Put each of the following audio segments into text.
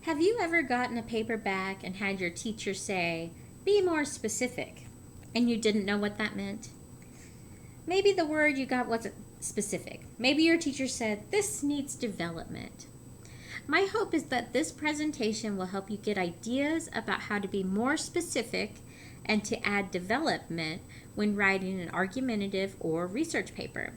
Have you ever gotten a paper back and had your teacher say, "Be more specific," and you didn't know what that meant? Maybe the word you got wasn't specific. Maybe your teacher said, "This needs development." My hope is that this presentation will help you get ideas about how to be more specific and to add development when writing an argumentative or research paper.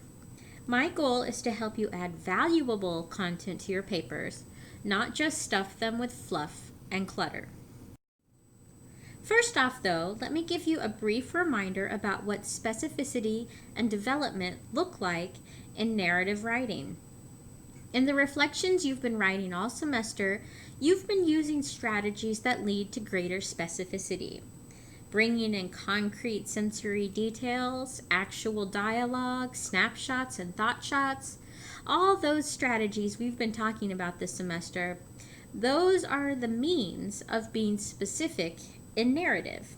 My goal is to help you add valuable content to your papers, not just stuff them with fluff and clutter. First off, though, let me give you a brief reminder about what specificity and development look like in narrative writing. In the reflections you've been writing all semester, you've been using strategies that lead to greater specificity. Bringing in concrete sensory details, actual dialogue, snapshots, and thought shots, all those strategies we've been talking about this semester, those are the means of being specific in narrative.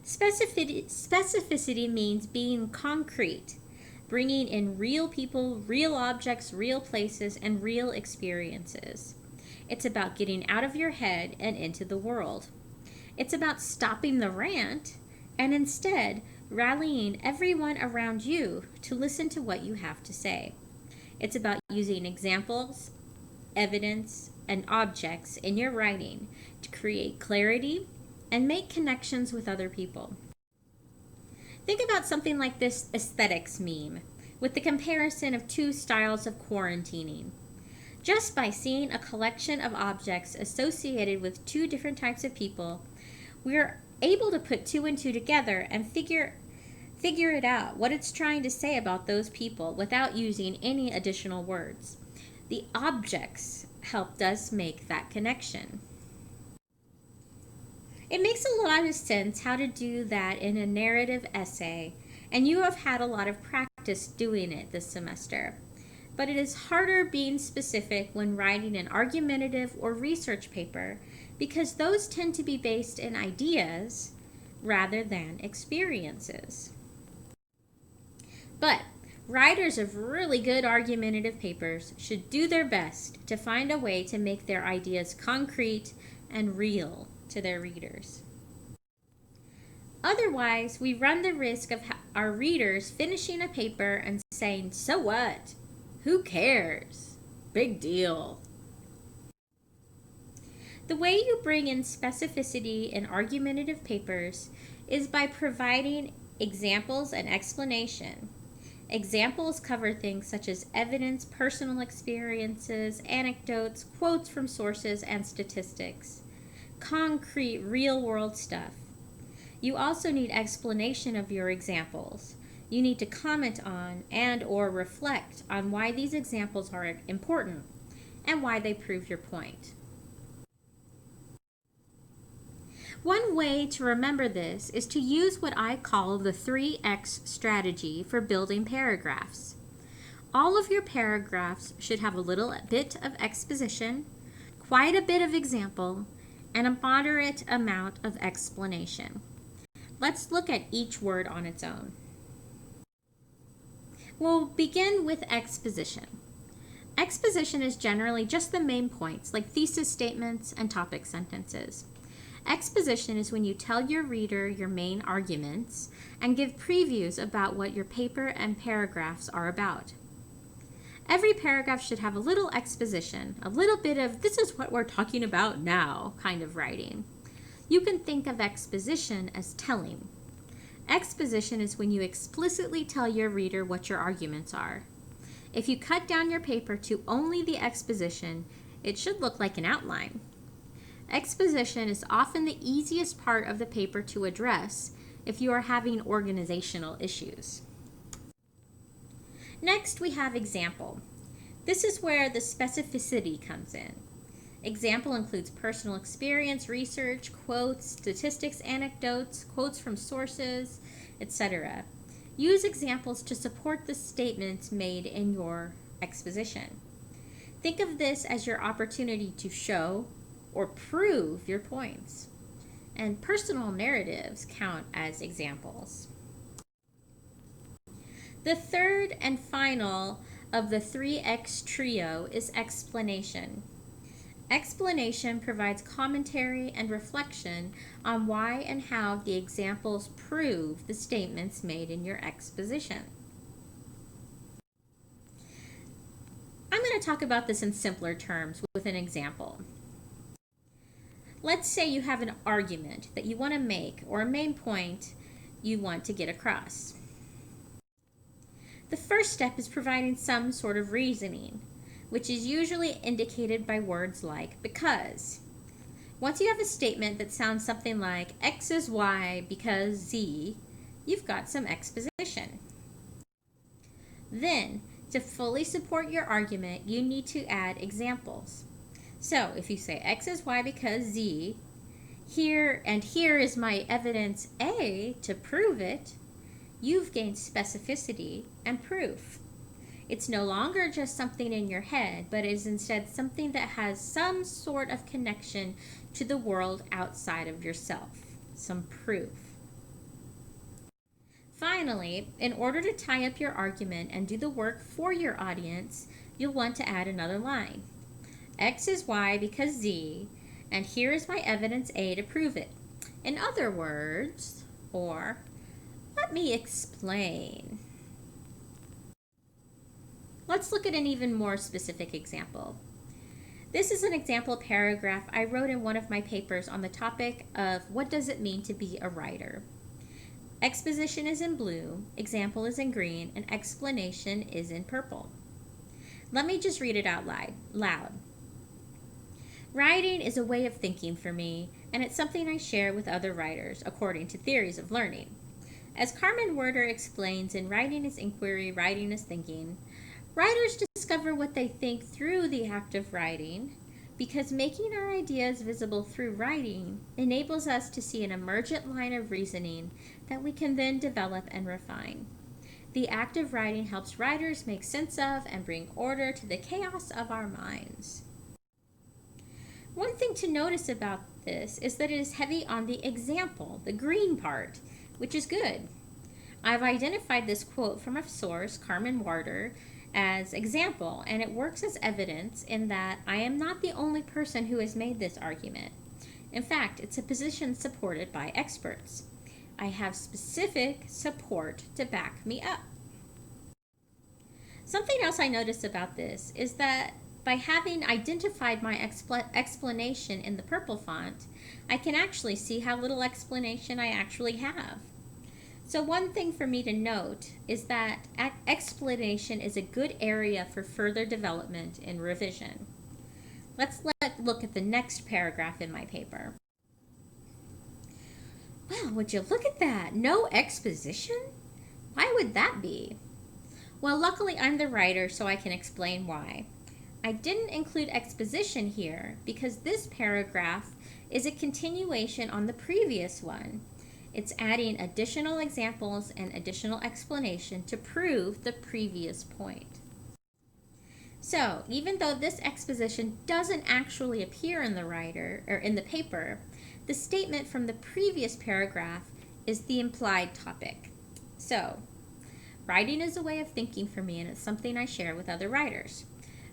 Specificity means being concrete, bringing in real people, real objects, real places, and real experiences. It's about getting out of your head and into the world. It's about stopping the rant and instead rallying everyone around you to listen to what you have to say. It's about using examples, evidence, and objects in your writing to create clarity and make connections with other people. Think about something like this aesthetics meme with the comparison of two styles of quarantining. Just by seeing a collection of objects associated with two different types of people, we're able to put two and two together and figure it out, what it's trying to say about those people without using any additional words. The objects helped us make that connection. It makes a lot of sense how to do that in a narrative essay, and you have had a lot of practice doing it this semester. But it is harder being specific when writing an argumentative or research paper because those tend to be based in ideas rather than experiences. But writers of really good argumentative papers should do their best to find a way to make their ideas concrete and real to their readers. Otherwise, we run the risk of our readers finishing a paper and saying, "So what? Who cares? Big deal." The way you bring in specificity in argumentative papers is by providing examples and explanation. Examples cover things such as evidence, personal experiences, anecdotes, quotes from sources, and statistics. Concrete, real-world stuff. You also need explanation of your examples. You need to comment on and or reflect on why these examples are important and why they prove your point. One way to remember this is to use what I call the 3X strategy for building paragraphs. All of your paragraphs should have a little bit of exposition, quite a bit of example, and a moderate amount of explanation. Let's look at each word on its own. We'll begin with exposition. Exposition is generally just the main points, like thesis statements and topic sentences. Exposition is when you tell your reader your main arguments and give previews about what your paper and paragraphs are about. Every paragraph should have a little exposition, a little bit of "this is what we're talking about now" kind of writing. You can think of exposition as telling. Exposition is when you explicitly tell your reader what your arguments are. If you cut down your paper to only the exposition, it should look like an outline. Exposition is often the easiest part of the paper to address if you are having organizational issues. Next, we have example. This is where the specificity comes in. Example includes personal experience, research, quotes, statistics, anecdotes, quotes from sources, etc. Use examples to support the statements made in your exposition. Think of this as your opportunity to show or prove your points. And personal narratives count as examples. The third and final of the 3X trio is explanation. Explanation provides commentary and reflection on why and how the examples prove the statements made in your exposition. I'm going to talk about this in simpler terms with an example. Let's say you have an argument that you want to make or a main point you want to get across. The first step is providing some sort of reasoning, which is usually indicated by words like because. Once you have a statement that sounds something like X is Y because Z, you've got some exposition. Then, to fully support your argument, you need to add examples. So, if you say X is Y because Z, here is my evidence A to prove it, you've gained specificity and proof. It's no longer just something in your head, but is instead something that has some sort of connection to the world outside of yourself, some proof. Finally, in order to tie up your argument and do the work for your audience, you'll want to add another line. X is Y because Z, and here is my evidence A to prove it. In other words, or let me explain. Let's look at an even more specific example. This is an example paragraph I wrote in one of my papers on the topic of what does it mean to be a writer. Exposition is in blue, example is in green, and explanation is in purple. Let me just read it out loud. Writing is a way of thinking for me, and it's something I share with other writers according to theories of learning. As Carmen Werder explains in Writing is Inquiry, Writing is Thinking, writers discover what they think through the act of writing, because making our ideas visible through writing enables us to see an emergent line of reasoning that we can then develop and refine. The act of writing helps writers make sense of and bring order to the chaos of our minds. One thing to notice about this is that it is heavy on the example, the green part, which is good. I've identified this quote from a source, Carmen Werder, as example, and it works as evidence in that I am not the only person who has made this argument. In fact, it's a position supported by experts. I have specific support to back me up. Something else I noticed about this is that by having identified my explanation in the purple font, I can actually see how little explanation I actually have. So one thing for me to note is that explanation is a good area for further development and revision. Let's look at the next paragraph in my paper. Well, would you look at that? No exposition? Why would that be? Well, luckily I'm the writer, so I can explain why. I didn't include exposition here because this paragraph is a continuation on the previous one. It's adding additional examples and additional explanation to prove the previous point. So, even though this exposition doesn't actually appear in the paper, the statement from the previous paragraph is the implied topic. So, writing is a way of thinking for me, and it's something I share with other writers.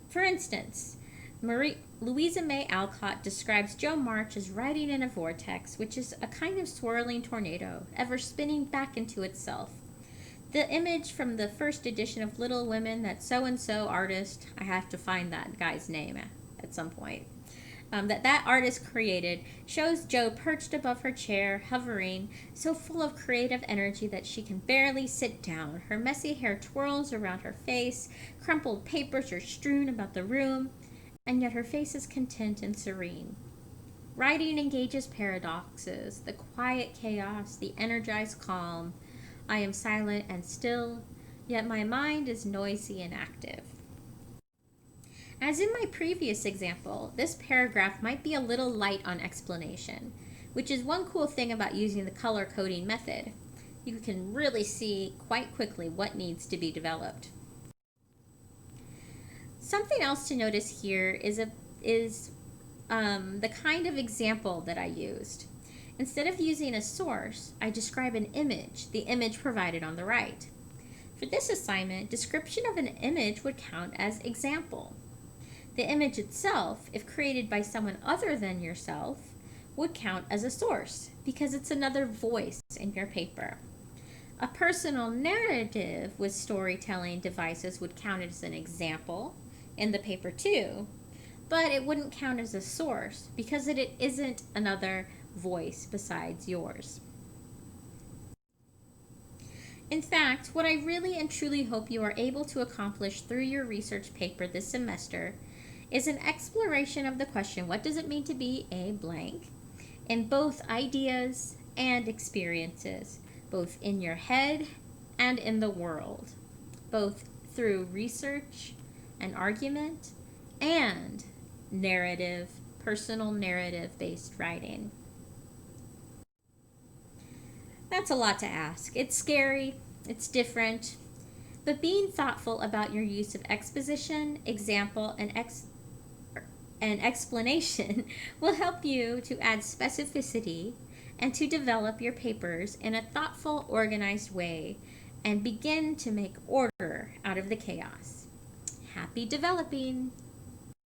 For instance, Louisa May Alcott describes Jo March as riding in a vortex, which is a kind of swirling tornado, ever spinning back into itself. The image from the first edition of Little Women, that so-and-so artist, I have to find that guy's name at some point, that artist created, shows Jo perched above her chair, hovering, so full of creative energy that she can barely sit down. Her messy hair twirls around her face, crumpled papers are strewn about the room, and yet her face is content and serene. Writing engages paradoxes, the quiet chaos, the energized calm. I am silent and still, yet my mind is noisy and active. As in my previous example, this paragraph might be a little light on explanation, which is one cool thing about using the color coding method. You can really see quite quickly what needs to be developed. Something else to notice here is the kind of example that I used. Instead of using a source, I describe an image, the image provided on the right. For this assignment, description of an image would count as example. The image itself, if created by someone other than yourself, would count as a source because it's another voice in your paper. A personal narrative with storytelling devices would count as an example in the paper too, but it wouldn't count as a source because it isn't another voice besides yours. In fact, what I really and truly hope you are able to accomplish through your research paper this semester is an exploration of the question, what does it mean to be a blank, in both ideas and experiences, both in your head and in the world, both through research and argument and narrative, personal narrative-based writing. That's a lot to ask. It's scary, it's different, but being thoughtful about your use of exposition, example, and explanation will help you to add specificity and to develop your papers in a thoughtful, organized way and begin to make order out of the chaos. Happy developing!